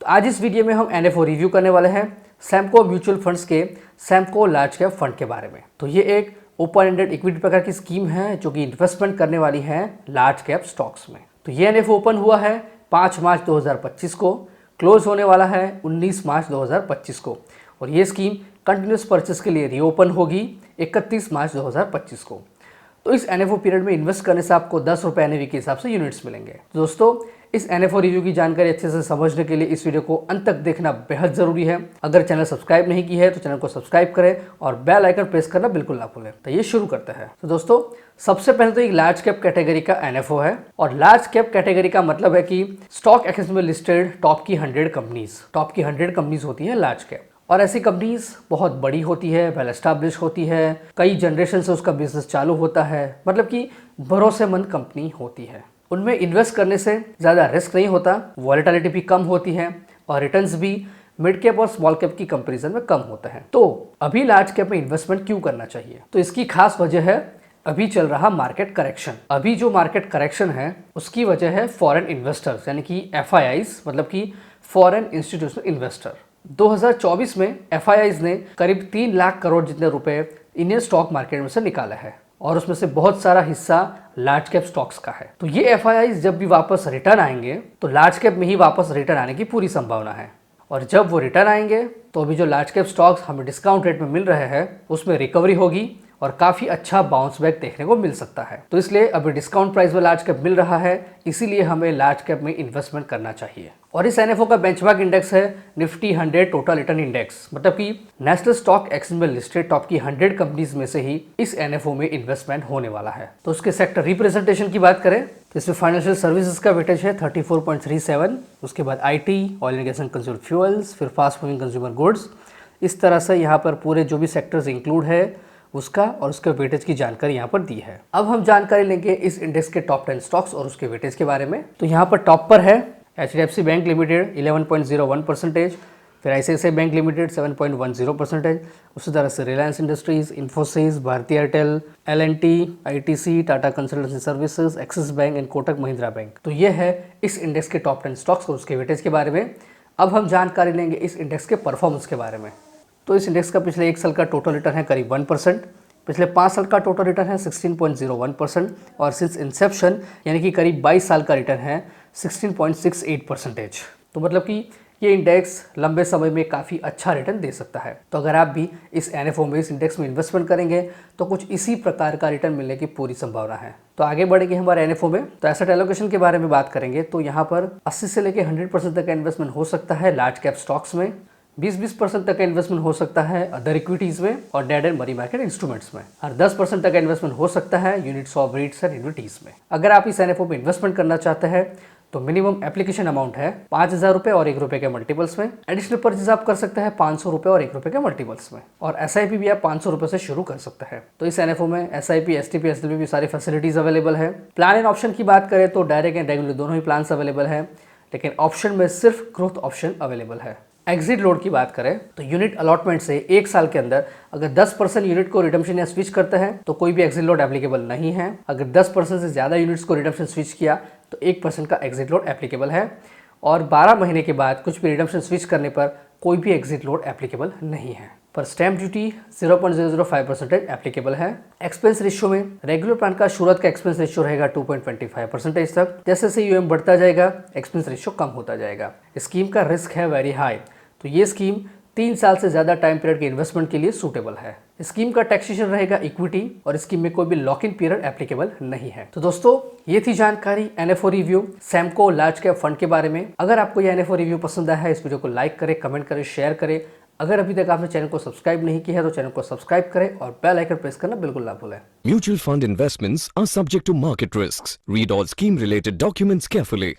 तो आज इस वीडियो में हम एनएफओ रिव्यू करने वाले हैं सैमको म्यूचुअल फंड्स के सैमको लार्ज कैप फंड के बारे में। तो ये एक ओपन एंडेड इक्विटी प्रकार की स्कीम है जो कि इन्वेस्टमेंट करने वाली है लार्ज कैप स्टॉक्स में। तो ये एनएफओ ओपन हुआ है 5 मार्च 2025 को, क्लोज होने वाला है 19 मार्च 2025 को, और ये स्कीम कंटिन्यूस परचेस के लिए रीओपन होगी 31 मार्च 2025 को। तो इस एनएफओ पीरियड में इन्वेस्ट करने से आपको 10 रुपये एनएवी के हिसाब से यूनिट्स मिलेंगे। तो दोस्तों, इस एनएफओ रिव्यू की जानकारी अच्छे से समझने के लिए इस वीडियो को अंत तक देखना बेहद जरूरी है। अगर चैनल सब्सक्राइब नहीं की है तो चैनल को सब्सक्राइब करें और बेल आइकन प्रेस करना बिल्कुल ना भूलें। तो ये शुरू करते हैं। तो दोस्तों, सबसे पहले तो एक लार्ज कैप कैटेगरी का एनएफओ है, और लार्ज कैप कैटेगरी का मतलब है कि स्टॉक एक्सचेंज में लिस्टेड टॉप की 100 कंपनीज होती है लार्ज कैप। और ऐसी कंपनीज बहुत बड़ी होती है, वेल एस्टैब्लिश होती है, कई जनरेशन से उसका बिजनेस चालू होता है, मतलब कि भरोसेमंद कंपनी होती है। उनमें इन्वेस्ट करने से ज़्यादा रिस्क नहीं होता, वॉलेटिलिटी भी कम होती है और रिटर्न्स भी मिड कैप और स्मॉल कैप की कंपैरिजन में कम होते हैं। तो अभी लार्ज कैप में इन्वेस्टमेंट क्यों करना चाहिए? तो इसकी खास वजह है अभी चल रहा मार्केट करेक्शन। अभी जो मार्केट करेक्शन है उसकी वजह है फॉरेन इन्वेस्टर्स, यानी कि FIIs, मतलब कि फॉरेन इंस्टीट्यूशनल इन्वेस्टर। 2024 में FIIs ने करीब 3 लाख करोड़ जितने रुपए इंडियन स्टॉक मार्केट में से निकाला है, और उसमें से बहुत सारा हिस्सा लार्ज कैप स्टॉक्स का है। तो ये FIIs जब भी वापस रिटर्न आएंगे तो लार्ज कैप में ही वापस रिटर्न आने की पूरी संभावना है, और जब वो रिटर्न आएंगे तो अभी जो लार्ज कैप स्टॉक्स हमें डिस्काउंट रेट में मिल रहे हैं उसमें रिकवरी होगी और काफ़ी अच्छा बाउंस बैक देखने को मिल सकता है। तो इसलिए अभी डिस्काउंट प्राइस में लार्ज कैप मिल रहा है, इसीलिए हमें लार्ज कैप में इन्वेस्टमेंट करना चाहिए। और इस एनएफओ का बेंचमार्क इंडेक्स है निफ्टी 100 टोटल रिटर्न इंडेक्स, मतलब कि नेशनल स्टॉक एक्सचेंज में लिस्टेड टॉप की 100 कंपनीज में से ही इस एनएफओ में इन्वेस्टमेंट होने वाला है। तो उसके सेक्टर रिप्रेजेंटेशन की बात करें तो इसमें फाइनेंशियल सर्विसेज का वेटेज है 34.37, उसके बाद IT, oil and gas and consumer fuels, फिर फास्ट मूविंग कंज्यूमर गुड्स। इस तरह से यहाँ पर पूरे जो भी सेक्टर्स इंक्लूड है उसका और उसके वेटेज की जानकारी यहाँ पर दी है। अब हम जानकारी लेंगे इस इंडेक्स के टॉप 10 स्टॉक्स और उसके वेटेज के बारे में। तो यहाँ पर टॉप पर है HDFC बैंक लिमिटेड 11.01%, फिर ICICI बैंक लिमिटेड 7.10%, उसी तरह से Reliance Industries, Infosys, Bharti Airtel, L&T, ITC, Tata Consultancy Services, Axis Bank and Kotak Mahindra Bank. तो ये है इस इंडेक्स के टॉप 10 स्टॉक्स और उसके वेटेज के बारे में। अब हम जानकारी लेंगे इस इंडेक्स के परफॉर्मेंस के बारे में। तो इस इंडेक्स का पिछले 1 साल का टोटल रिटर्न है करीब 1%, पिछले 5 साल का टोटल रिटर्न है 16.01%, और सिंस इंसेप्शन यानी कि करीब 22 साल का रिटर्न है 16.68%। तो मतलब कि ये इंडेक्स लंबे समय में काफ़ी अच्छा रिटर्न दे सकता है। तो अगर आप भी इस एनएफओ में, इस इंडेक्स में इन्वेस्टमेंट करेंगे तो कुछ इसी प्रकार का रिटर्न मिलने की पूरी संभावना है। तो आगे बढ़ेंगे हमारे एनएफओ में। तो एसेट एलोकेशन के बारे में बात करेंगे तो यहाँ पर 80 से लेकर 100% तक का इन्वेस्टमेंट हो सकता है लार्ज कैप स्टॉक्स में, 20% तक का इन्वेस्टमेंट हो सकता है अदर इक्विटीज में और debt and money market instruments में, और 10% तक का इन्वेस्टमेंट हो सकता है units of REITs and equities में। अगर आप इस एनएफओ में इन्वेस्टमेंट करना चाहते हैं तो मिनिमम एप्लीकेशन अमाउंट है 5,000 रुपये और 1 रुपये के मल्टीपल्स में। एडिशनल परचेज आप कर सकते हैं 500 रुपये और 1 रुपये के मल्टीपल्स में, और SIP भी आप 500 रुपये से शुरू कर सकते हैं। तो इस एनएफओ में SIP, STP, SLP भी सारी फैसिलिटीज अवेलेबल है। प्लान एंड ऑप्शन की बात करें तो डायरेक्ट एंड रेगुलर दोनों ही प्लान अवेलेबल है, लेकिन ऑप्शन में सिर्फ ग्रोथ ऑप्शन अवेलेबल है। एग्जिट लोड की बात करें तो यूनिट अलॉटमेंट से 1 साल के अंदर अगर 10% यूनिट को रिडम्पशन या स्विच करते हैं तो कोई भी एग्जिट लोड एप्लीकेबल नहीं है। अगर 10% से ज़्यादा यूनिट्स को रिडम्पशन स्विच किया तो 1% का एग्जिट लोड एप्लीकेबल है, और 12 महीने के बाद कुछ भी रिडम्पशन स्विच करने पर कोई भी एग्जिट लोड एप्लीकेबल नहीं है। पर स्टैम्प ड्यूटी 0.005% एप्लीकेबल है। एक्सपेंस रेशियो में रेगुलर प्लान का शुरुआत का एक्सपेंस रेशियो रहेगा 2.25% तक। जैसे जैसे यूएम बढ़ता जाएगा एक्सपेंस रेशियो कम होता जाएगा। स्कीम का रिस्क है वेरी हाई, तो ये स्कीम 3 साल से ज़्यादा टाइम पीरियड के इन्वेस्टमेंट के लिए सूटेबल है। स्कीम का टैक्सेशन रहेगा इक्विटी, और स्कीम में कोई भी लॉक इन पीरियड एप्लीकेबल नहीं है। तो दोस्तों, ये थी जानकारी NFO review Samco large cap fund के बारे में। अगर आपको ये एनएफओ रिव्यू पसंद आया है, इस वीडियो को लाइक करें, कमेंट करें, शेयर करें। अगर अभी तक आपने चैनल को सब्सक्राइब नहीं किया है तो चैनल को सब्सक्राइब करें और बेल आइकन प्रेस करना बिल्कुल ना भूलें। Mutual fund investments are subject to market risks. Read all scheme related documents carefully.